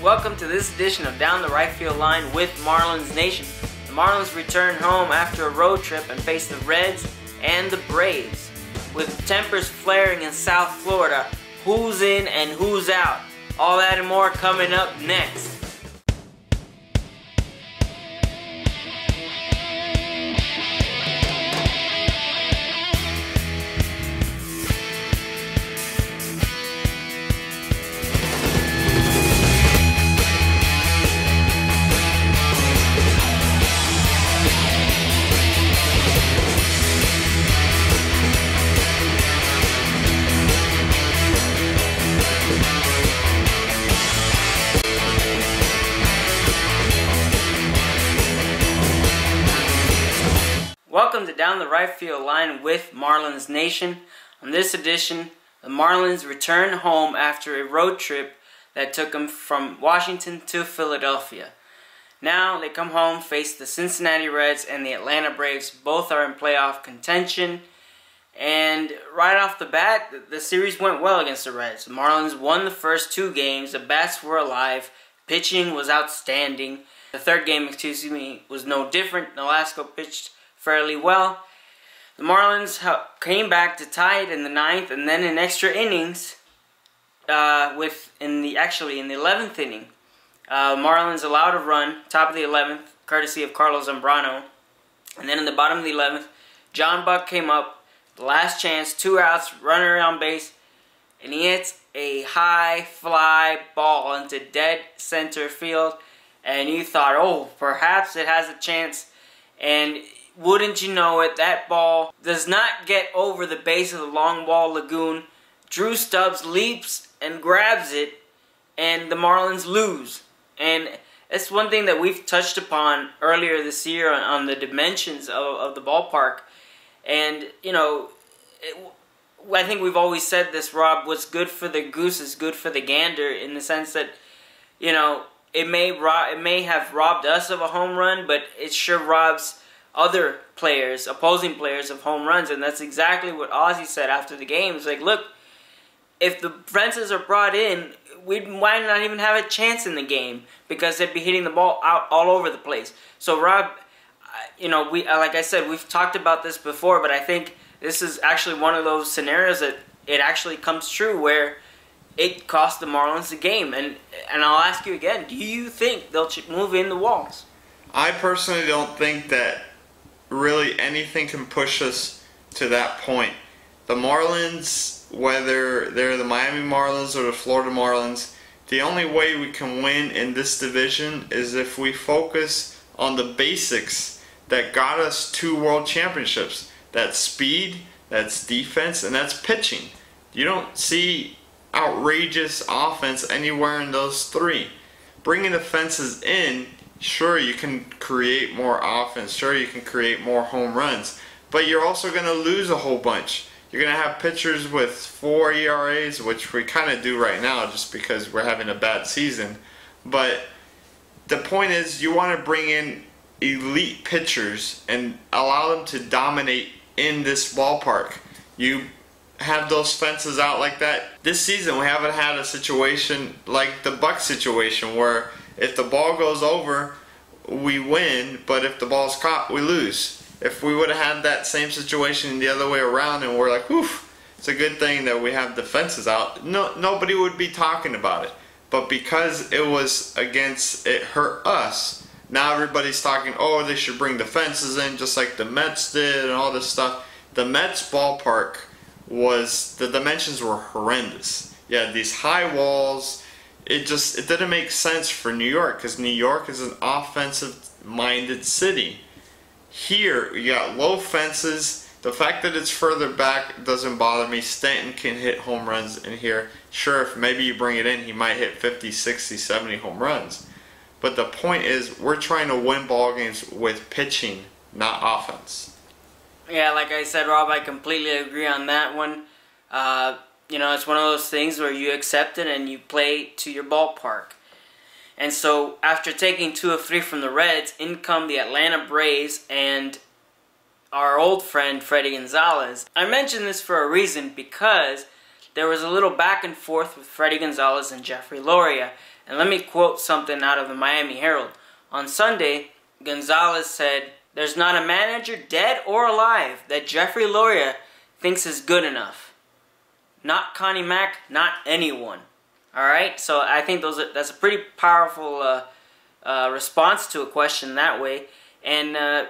Welcome to this edition of Down the Right Field Line with Marlins Nation. The Marlins return home after a road trip and face the Reds and the Braves. With tempers flaring in South Florida, who's in and who's out? All that and more coming up next. Welcome to Down the Right Field Line with Marlins Nation. On this edition, the Marlins return home after a road trip that took them from Washington to Philadelphia. Now they come home, face the Cincinnati Reds and the Atlanta Braves. Both are in playoff contention. And right off the bat, the series went well against the Reds. The Marlins won the first two games. The bats were alive. Pitching was outstanding. The third game, was no different. Nolasco pitched fairly well. The Marlins came back to tie it in the 9th, and then in extra innings, in the 11th inning, Marlins allowed a run, top of the 11th, courtesy of Carlos Zambrano, and then in the bottom of the 11th, John Buck came up, the last chance, 2 outs, runner on base, and he hits a high fly ball into dead center field, and you thought, oh, perhaps it has a chance, and wouldn't you know it, that ball does not get over the base of the long ball lagoon. Drew Stubbs leaps and grabs it, and the Marlins lose. And it's one thing that we've touched upon earlier this year on the dimensions of the ballpark. And, you know, I think we've always said this, Rob, what's good for the goose is good for the gander, in the sense that, you know, it may have robbed us of a home run, but it sure robs other players, opposing players, of home runs. And that's exactly what Ozzie said after the game. It's like, look, if the fences are brought in, we might not even have a chance in the game because they'd be hitting the ball out all over the place. So, Rob, you know, like I said, we've talked about this before, but I think this is actually one of those scenarios that it actually comes true where it cost the Marlins the game. And I'll ask you again, do you think they'll move in the walls? I personally don't think that really anything can push us to that point. The Marlins, whether they're the Miami Marlins or the Florida Marlins, the only way we can win in this division is if we focus on the basics that got us 2 world championships. That's speed, that's defense, and that's pitching. You don't see outrageous offense anywhere in those 3. Bringing the fences in, sure, you can create more offense. Sure, you can create more home runs. But you're also going to lose a whole bunch. You're going to have pitchers with 4 ERAs, which we kind of do right now just because we're having a bad season. But the point is, you want to bring in elite pitchers and allow them to dominate in this ballpark. You have those fences out like that. This season, we haven't had a situation like the Buck situation where if the ball goes over, we win, but if the ball's caught, we lose. If we would have had that same situation the other way around and we're like, whew, it's a good thing that we have the fences out, nobody would be talking about it. But because it was it hurt us, now everybody's talking, oh, they should bring the fences in just like the Mets did and all this stuff. The Mets ballpark the dimensions were horrendous. You had these high walls. It didn't make sense for New York because New York is an offensive-minded city. Here, you got low fences. The fact that it's further back doesn't bother me. Stanton can hit home runs in here. Sure, if maybe you bring it in, he might hit 50, 60, 70 home runs. But the point is, we're trying to win ball games with pitching, not offense. Yeah, like I said, Rob, I completely agree on that one. You know, it's one of those things where you accept it and you play to your ballpark. And so, after taking 2 of 3 from the Reds, in come the Atlanta Braves and our old friend Fredi Gonzalez. I mention this for a reason because there was a little back and forth with Fredi Gonzalez and Jeffery Loria. And let me quote something out of the Miami Herald. On Sunday, Gonzalez said, "There's not a manager, dead or alive, that Jeffery Loria thinks is good enough. Not Connie Mack, not anyone." Alright, so I think that's a pretty powerful response to a question that way. And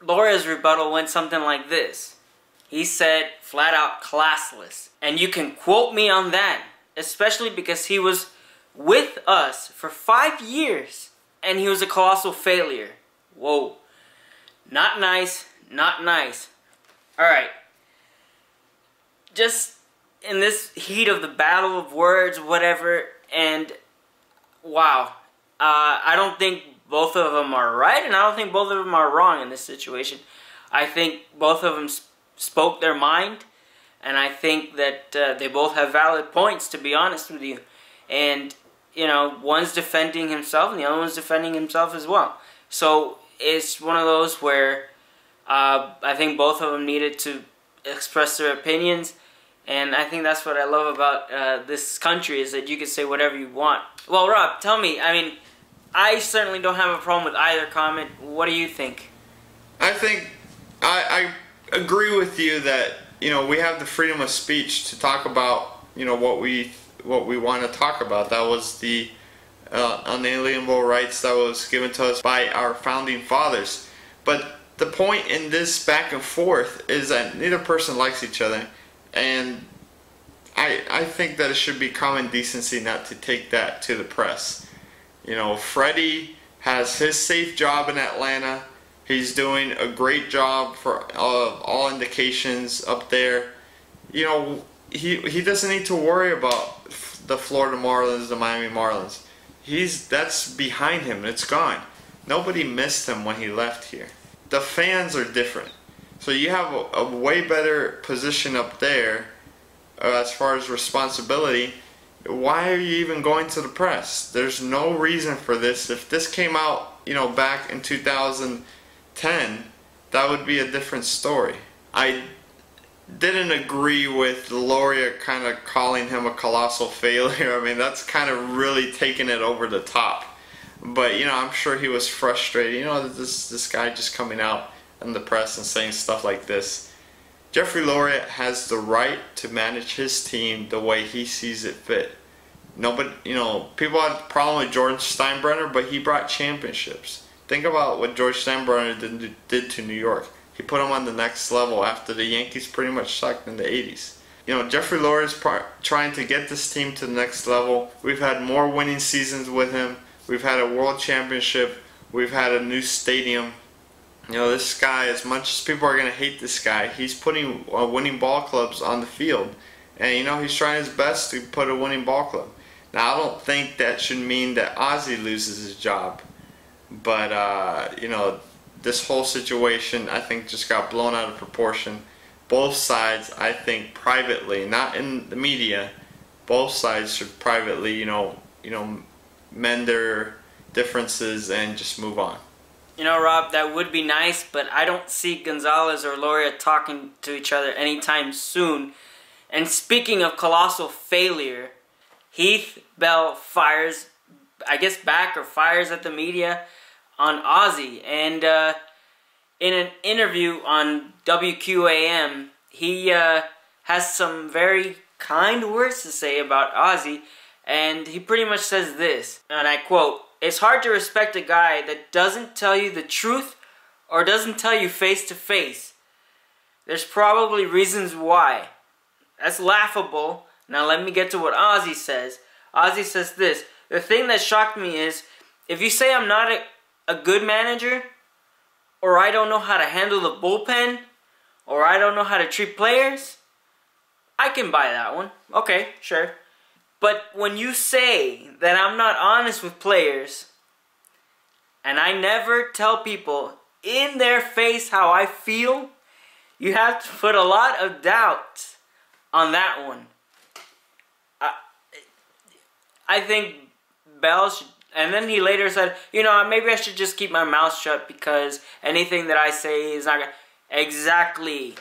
Loria's rebuttal went something like this. He said, flat out, classless. And you can quote me on that, especially because he was with us for 5 years and he was a colossal failure. Whoa. Not nice, not nice. Alright. Just in this heat of the battle of words, whatever, and wow. I don't think both of them are right, and I don't think both of them are wrong in this situation. I think both of them spoke their mind, and I think that they both have valid points, to be honest with you. And, you know, one's defending himself, and the other one's defending himself as well. So it's one of those where I think both of them needed to express their opinions, and I think that's what I love about this country, is that you can say whatever you want. Well, Rob, tell me, I mean, I certainly don't have a problem with either comment. What do you think? I think I agree with you that, you know, we have the freedom of speech to talk about, you know, what we want to talk about. That was the unalienable rights that was given to us by our founding fathers. But the point in this back and forth is that neither person likes each other, and I think that it should be common decency not to take that to the press. You know, Fredi has his safe job in Atlanta. He's doing a great job for all indications up there. You know, he doesn't need to worry about the Florida Marlins, the Miami Marlins. That's behind him. It's gone. Nobody missed him when he left here. The fans are different. So you have a way better position up there as far as responsibility. Why are you even going to the press? There's no reason for this. If this came out, you know, back in 2010, that would be a different story. I didn't agree with Loria kind of calling him a colossal failure. I mean, that's kind of really taking it over the top. But, you know, I'm sure he was frustrated. You know, this guy just coming out in the press and saying stuff like this. Jeffery Loria has the right to manage his team the way he sees it fit. Nobody, you know, people had a problem with George Steinbrenner, but he brought championships. Think about what George Steinbrenner did to New York. He put him on the next level after the Yankees pretty much sucked in the 80s. You know, Jeffery Loria is trying to get this team to the next level. We've had more winning seasons with him. We've had a world championship. We've had a new stadium. You know, this guy, as much as people are going to hate this guy, he's putting winning ball clubs on the field. And, you know, he's trying his best to put a winning ball club. Now, I don't think that should mean that Ozzie loses his job. But, you know, this whole situation, I think, just got blown out of proportion. Both sides, I think, privately, not in the media, both sides should privately, you know, mend their differences and just move on. You know, Rob, that would be nice, but I don't see Gonzalez or Loria talking to each other anytime soon. And speaking of colossal failure, Heath Bell fires, I guess back or fires at the media on Ozzie. And in an interview on WQAM, he has some very kind words to say about Ozzie. And he pretty much says this, and I quote, "It's hard to respect a guy that doesn't tell you the truth or doesn't tell you face to face. There's probably reasons why." That's laughable. Now let me get to what Ozzie says. Ozzie says this, "The thing that shocked me is, if you say I'm not a good manager, or I don't know how to handle the bullpen, or I don't know how to treat players, I can buy that one. Okay, sure. But when you say that I'm not honest with players, and I never tell people in their face how I feel, you have to put a lot of doubt on that one." I think Bell should, and then he later said, you know, maybe I should just keep my mouth shut because anything that I say is not gonna... Exactly.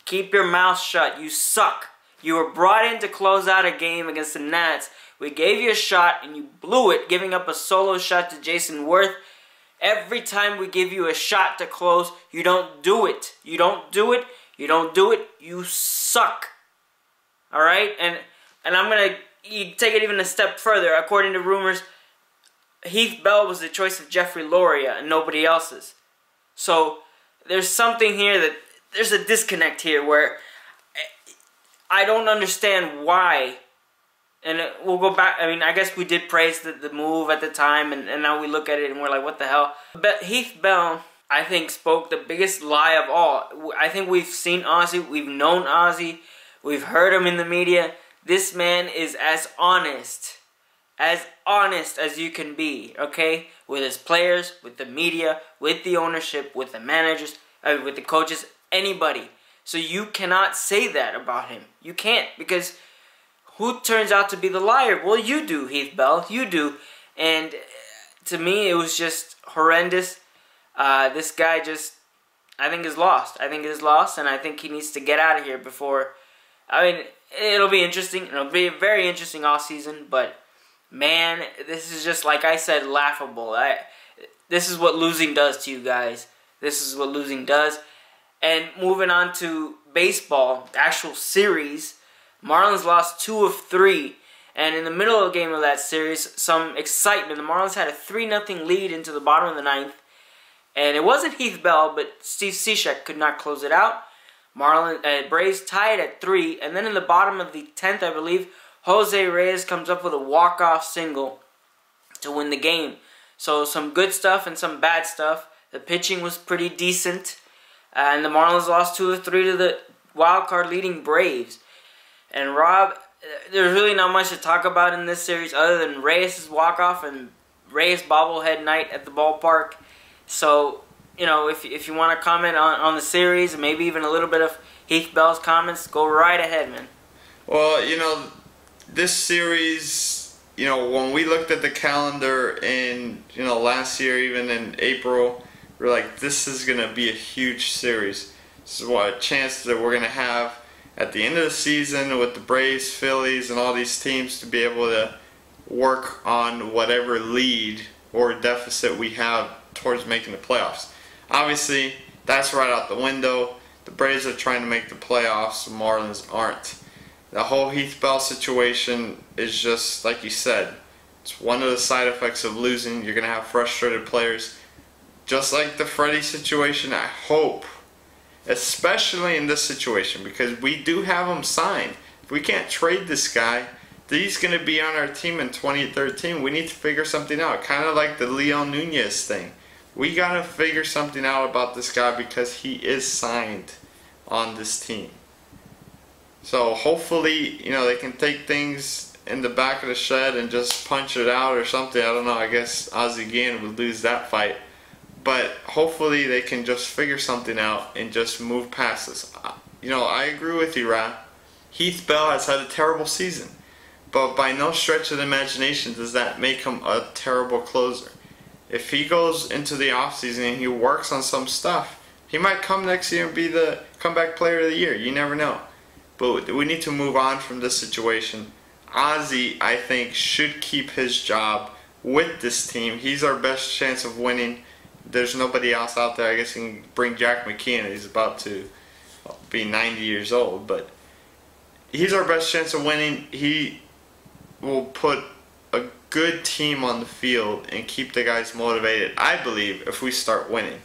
Keep your mouth shut. You suck. You were brought in to close out a game against the Nats We gave you a shot and you blew it, giving up a solo shot to Jason Worth. Every time we give you a shot to close, you don't do it. You don't do it. You don't do it. You suck. Alright? And I'm going to take it even a step further. According to rumors, Heath Bell was the choice of Jeffery Loria and nobody else's. So there's something here that there's a disconnect here where I don't understand why. And we'll go back. I mean, I guess we did praise the move at the time, and now we look at it and we're like, what the hell? But Heath Bell, I think, spoke the biggest lie of all. I think we've seen Ozzie. We've known Ozzie. We've heard him in the media. This man is as honest as you can be, okay? With his players, with the media, with the ownership, with the managers, with the coaches, anybody. So you cannot say that about him. You can't, because who turns out to be the liar? Well, you do, Heath Bell. You do. And to me, it was just horrendous. This guy just, I think, is lost. I think he's lost, and I think he needs to get out of here before. I mean, it'll be interesting. It'll be a very interesting offseason, but man, this is just, like I said, laughable. This is what losing does to you guys. This is what losing does. And moving on to baseball, the actual series, Marlins lost 2 of 3. And in the middle of the game of that series, some excitement. The Marlins had a 3-0 lead into the bottom of the 9th. And it wasn't Heath Bell, but Steve Cishek could not close it out. Braves tied at 3. And then in the bottom of the 10th, I believe, Jose Reyes comes up with a walk-off single to win the game. So some good stuff and some bad stuff. The pitching was pretty decent. And the Marlins lost 2 of 3 to the wild-card leading Braves. And Rob, there's really not much to talk about in this series other than Reyes' walk-off and Reyes' bobblehead night at the ballpark. So, you know, if you want to comment on the series, maybe even a little bit of Heath Bell's comments, go right ahead, man. Well, you know, this series, you know, when we looked at the calendar in, you know, last year, even in April, we're like, this is going to be a huge series. This is what a chance that we're going to have at the end of the season with the Braves, Phillies, and all these teams to be able to work on whatever lead or deficit we have towards making the playoffs. Obviously, that's right out the window. The Braves are trying to make the playoffs, the Marlins aren't. The whole Heath Bell situation is just, like you said, it's one of the side effects of losing. You're going to have frustrated players. Just like the Fredi situation, I hope, especially in this situation, because we do have him signed. If we can't trade this guy, he's going to be on our team in 2013. We need to figure something out, kind of like the Leon Nunez thing. We got to figure something out about this guy because he is signed on this team. So hopefully, you know, they can take things in the back of the shed and just punch it out or something. I don't know. I guess Ozzie Guillen would lose that fight. But hopefully they can just figure something out and just move past this. You know, I agree with you, Ra. Heath Bell has had a terrible season. But by no stretch of the imagination does that make him a terrible closer. If he goes into the offseason and he works on some stuff, he might come next year and be the comeback player of the year. You never know. But we need to move on from this situation. Ozzie, I think, should keep his job with this team. He's our best chance of winning. There's nobody else out there. I guess you can bring Jack McKeon. He's about to be 90 years old. But he's our best chance of winning. He will put a good team on the field and keep the guys motivated, I believe, if we start winning.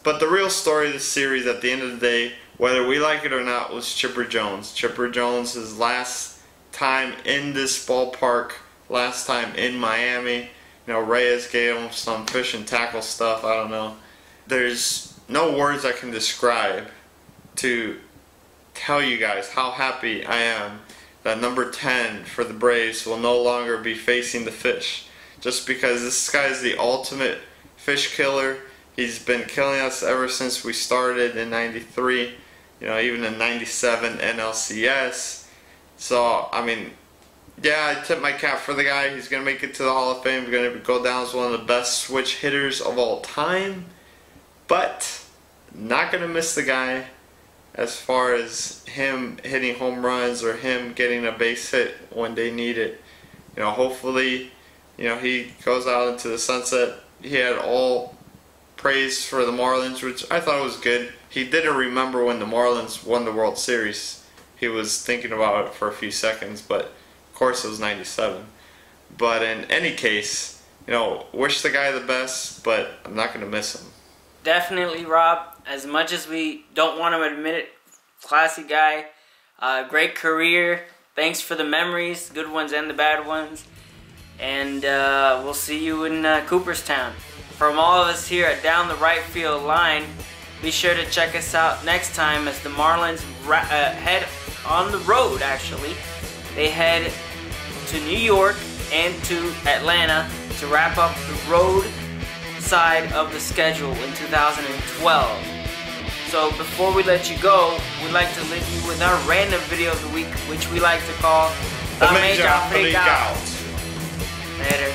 But the real story of the series at the end of the day, whether we like it or not, was Chipper Jones. Chipper Jones, his last time in this ballpark, last time in Miami. You know, Reyes gave him some fish and tackle stuff, I don't know. There's no words I can describe to tell you guys how happy I am that number 10 for the Braves will no longer be facing the fish. Just because this guy is the ultimate fish killer. He's been killing us ever since we started in '93. You know, even in '97 NLCS. So, I mean, yeah, I tip my cap for the guy. He's going to make it to the Hall of Fame. He's going to go down as one of the best switch hitters of all time. But, not going to miss the guy as far as him hitting home runs or him getting a base hit when they need it. You know, hopefully, you know, he goes out into the sunset. He had all praise for the Marlins, which I thought was good. He didn't remember when the Marlins won the World Series. He was thinking about it for a few seconds, but of course it was '97. But in any case, you know, wish the guy the best, but I'm not going to miss him. Definitely, Rob. As much as we don't want to admit it, classy guy, great career. Thanks for the memories, good ones and the bad ones. And we'll see you in Cooperstown. From all of us here at Down the Right Field Line, be sure to check us out next time as the Marlins head on the road, actually. They head to New York and to Atlanta to wrap up the road side of the schedule in 2012. So before we let you go, we'd like to leave you with our random video of the week, which we like to call The Major Freak Out. Later.